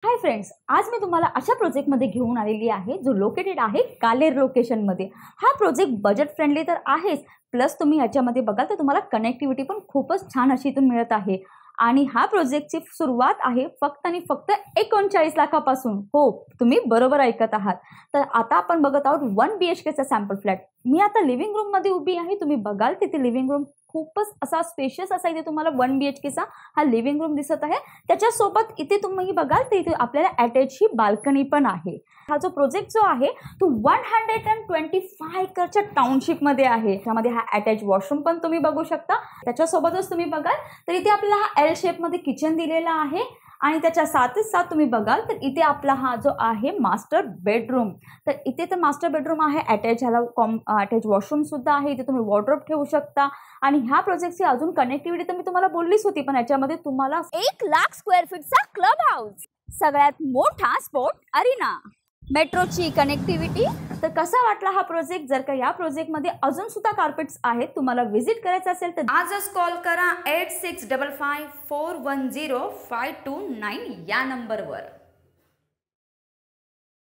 Hi friends, आज मी तुम्हाला अशा प्रोजेक्टमध्ये घेऊन आलेली आहे जो लोकेटेड आहे कालेर लोकेशनमध्ये। हा प्रोजेक्ट बजेट फ्रेंडली तर आहेच, प्लस तुम्ही याच्यामध्ये बघाल तर तुम्हाला कनेक्टिव्हिटी पण खूपच छान अशी इथून मिळत आहे। आणि हा प्रोजेक्टची सुरुवात आहे फक्त आणि फक्त 39 लाखापासून। हो, तुम्ही बरोबर ऐकत आहात। तर आता आपण बघत आहोत 1 BHKचा सॅम्पल फ्लॅट। मी आता लिव्हिंग रूममध्ये उभी आहे, तुम्ही बघाल तिथे लिव्हिंग रूम खूपच असा स्पेशियस असा इथे तुम्हाला 1 BHKचा हा लिव्हिंग रूम दिसत आहे। त्याच्यासोबत इथे तुम्ही बघाल तर इथे आपल्याला अटॅच ही बाल्कनी पण आहे। हा जो प्रोजेक्ट जो आहे तो 125 एकरच्या टाउनशिपमध्ये आहे। त्यामध्ये हा अटॅच वॉशरूम पण तुम्ही बघू शकता। त्याच्यासोबतच तुम्ही बघाल तर इथे आपल्याला हा एल शेपमध्ये किचन दिलेला आहे आणि त्याच्या साथच साथ तुम्ही बघाल तर इथे आपला हा जो आहे मास्टर बेडरूम। तर इथे तर मास्टर बेडरूम आहे, अटॅच ह्याला अटॅच वॉशरूम सुद्धा आहे। इथे तुम्ही वॉर्डरोब ठेवू शकता आणि ह्या प्रोजेक्टची अजून कनेक्टिव्हिटी तर मी तुम्हाला बोललीच होती, पण याच्यामध्ये तुम्हाला 1 लाख स्क्वेअर फीटचा क्लब हाऊस, सगळ्यात मोठा स्पोर्ट अरिना, मेट्रोची कनेक्टिव्हिटी। तर कसा वाटला हा प्रोजेक्ट? जर का या प्रोजेक्टमध्ये अजून सुद्धा कार्पेट्स आहेत, तुम्हाला व्हिजिट करायचं असेल तर आजच कॉल करा 8655410529 या नंबरवर।